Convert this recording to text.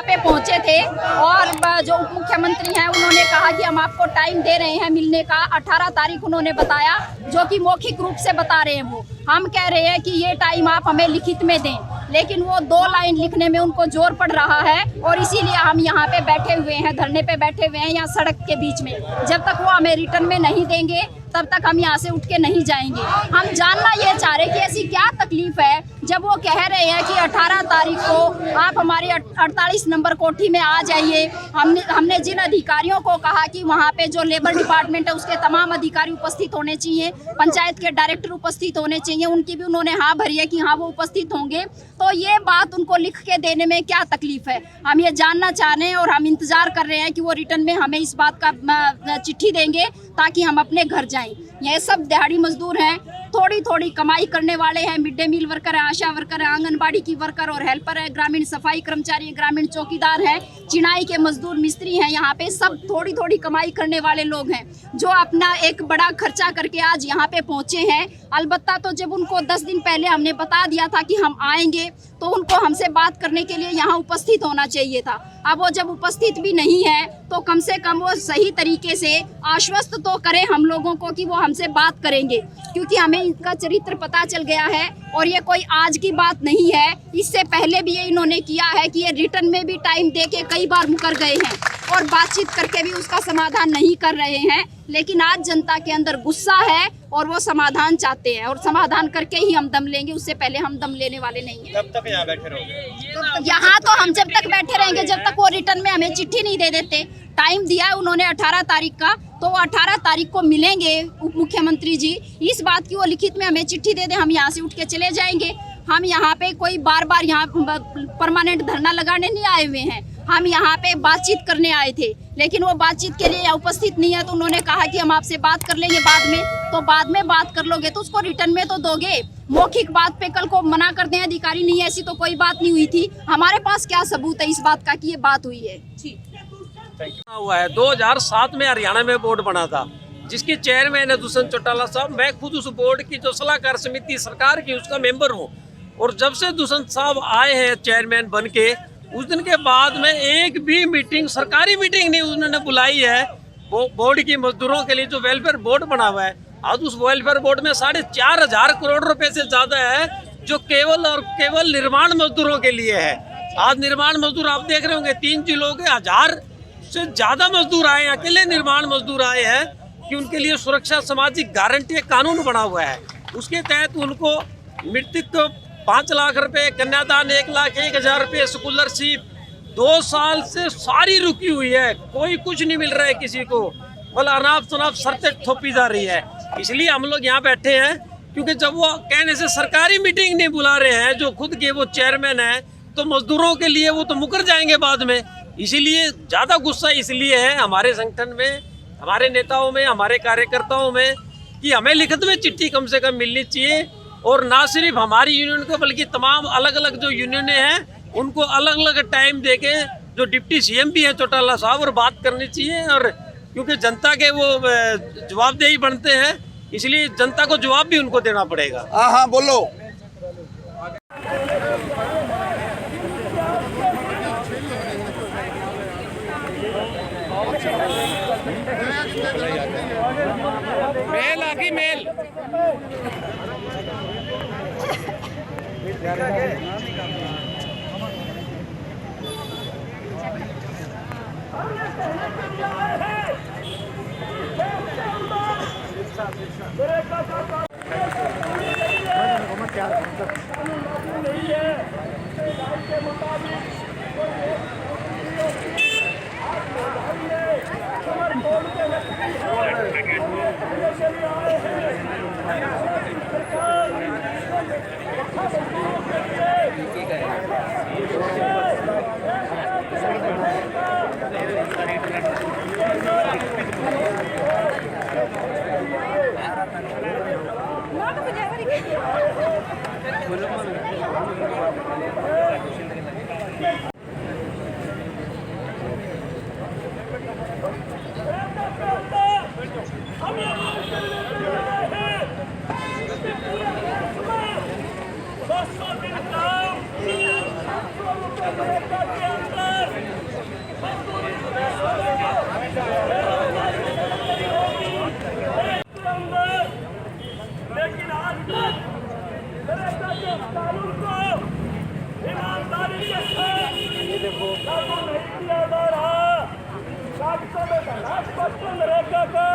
यहाँ पे पहुँचे थे और जो उप मुख्यमंत्री हैं उन्होंने कहा कि हम आपको टाइम दे रहे हैं मिलने का। 18 तारीख उन्होंने बताया, जो कि मौखिक रूप से बता रहे हैं वो। हम कह रहे हैं कि ये टाइम आप हमें लिखित में दें, लेकिन वो 2 लाइन लिखने में उनको जोर पड़ रहा है और इसीलिए हम यहाँ पे बैठे हुए हैं, धरने पे बैठे हुए हैं यहाँ सड़क के बीच में। जब तक वो हमें रिटर्न में नहीं देंगे तब तक हम यहाँ से उठ के नहीं जाएंगे। हम जानना ये चाह रहे कि ऐसी क्या तकलीफ है जब वो कह रहे हैं कि 18 तारीख को आप हमारी 48 नंबर कोठी में आ जाइए। हमने जिन अधिकारियों को कहा कि वहाँ पे जो लेबर डिपार्टमेंट है उसके तमाम अधिकारी उपस्थित होने चाहिए, पंचायत के डायरेक्टर उपस्थित होने चाहिए, उनकी भी उन्होंने हाँ भरी है कि हाँ वो उपस्थित होंगे। तो ये बात उनको लिख के देने में क्या तकलीफ है, हम ये जानना चाह रहे हैं और हम इंतजार कर रहे हैं कि वो रिटर्न में हमें इस बात का चिट्ठी देंगे ताकि हम अपने घर जाएं। ये सब दिहाड़ी मजदूर हैं, थोड़ी थोड़ी कमाई करने वाले हैं, मिड डे मील वर्कर है, आशा वर्कर है, आंगनबाड़ी की वर्कर और हेल्पर है, ग्रामीण सफाई कर्मचारी, ग्रामीण चौकीदार है, चिनाई के मजदूर मिस्त्री हैं। यहाँ पे सब थोड़ी थोड़ी कमाई करने वाले लोग हैं जो अपना एक बड़ा खर्चा करके आज यहाँ पे पहुँचे हैं। अलबत्ता तो जब उनको 10 दिन पहले हमने बता दिया था कि हम आएंगे तो उनको हमसे बात करने के लिए यहाँ उपस्थित होना चाहिए था। अब वो जब उपस्थित भी नहीं है तो कम से कम वो सही तरीके से आश्वस्त तो करें हम लोगों को कि वो हमसे बात करेंगे, क्योंकि हमें इनका चरित्र पता चल गया है और ये कोई आज की बात नहीं है। इससे पहले भी ये इन्होंने किया है कि ये रिटर्न में भी टाइम दे के कई बार मुकर गए हैं और बातचीत करके भी उसका समाधान नहीं कर रहे हैं। लेकिन आज जनता के अंदर गुस्सा है और वो समाधान चाहते हैं और समाधान करके ही हम दम लेंगे, उससे पहले हम दम लेने वाले नहीं हैं। कब तक यहाँ बैठे रहोगे? यहाँ तो हम जब तक बैठे रहेंगे जब तक वो रिटर्न में हमें चिट्ठी नहीं दे देते। टाइम दिया है उन्होंने 18 तारीख का, तो 18 तारीख को मिलेंगे उप मुख्यमंत्री जी। इस बात की वो लिखित में हमें चिट्ठी दे दे, हम यहाँ से उठ के चले जाएंगे। हम यहाँ पे कोई बार बार यहाँ परमानेंट धरना लगाने नहीं आए हुए हैं, हम यहाँ पे बातचीत करने आए थे। लेकिन वो बातचीत के लिए उपस्थित नहीं है तो उन्होंने कहा कि हम आपसे बात कर लेंगे बाद में। तो बाद में बात कर लोगे तो उसको रिटर्न में तो दोगे, मौखिक बात पे कल को मना कर दें अधिकारी नहीं, ऐसी तो कोई बात नहीं हुई थी। हमारे पास क्या सबूत है इस बात का कि ये बात हुई है? हुआ है 2007 में हरियाणा में बोर्ड बना था जिसकी चेयरमैन है दुष्यंत चौटाला साहब। मैं खुद उस बोर्ड की जो सलाहकार समिति सरकार की उसका मेंबर हूँ और जब से दुष्यंत साहब आए हैं चेयरमैन बन के उस दिन के बाद में एक भी मीटिंग, सरकारी मीटिंग नहीं उन्होंने बुलाई है। वो बोर्ड की मजदूरों के लिए जो वेलफेयर बोर्ड बना हुआ है, आज उस वेलफेयर बोर्ड में 4,500 करोड़ रुपए से ज्यादा है जो केवल और केवल निर्माण मजदूरों के लिए है। आज निर्माण मजदूर आप देख रहे होंगे 3 जिलों के 1000 से ज्यादा मजदूर आए हैं, अकेले निर्माण मजदूर आए हैं कि उनके लिए सुरक्षा सामाजिक गारंटी कानून बना हुआ है। उसके तहत उनको मृतक को 5 लाख रुपए, कन्यादान 1,01,000 रुपये, स्कॉलरशिप 2 साल से सारी रुकी हुई है, कोई कुछ नहीं मिल रहा है किसी को, बोला अनाप शनाप शर्तें थोपी जा रही है। इसलिए हम लोग यहाँ बैठे हैं क्योंकि जब वो कहने से सरकारी मीटिंग नहीं बुला रहे हैं, जो खुद के वो चेयरमैन है, तो मजदूरों के लिए वो तो मुकर जाएंगे बाद में। इसीलिए ज़्यादा गुस्सा इसलिए है हमारे संगठन में, हमारे नेताओं में, हमारे कार्यकर्ताओं में कि हमें लिखित में चिट्ठी कम से कम मिलनी चाहिए और ना सिर्फ हमारी यूनियन को बल्कि तमाम अलग अलग जो यूनियनें हैं उनको अलग अलग टाइम देके जो डिप्टी सीएम भी हैं चौटाला साहब और बात करनी चाहिए। और क्योंकि जनता के वो जवाबदेही बनते हैं इसलिए जनता को जवाब भी उनको देना पड़ेगा। हाँ बोलो। मेल आगे मेल नरेगा का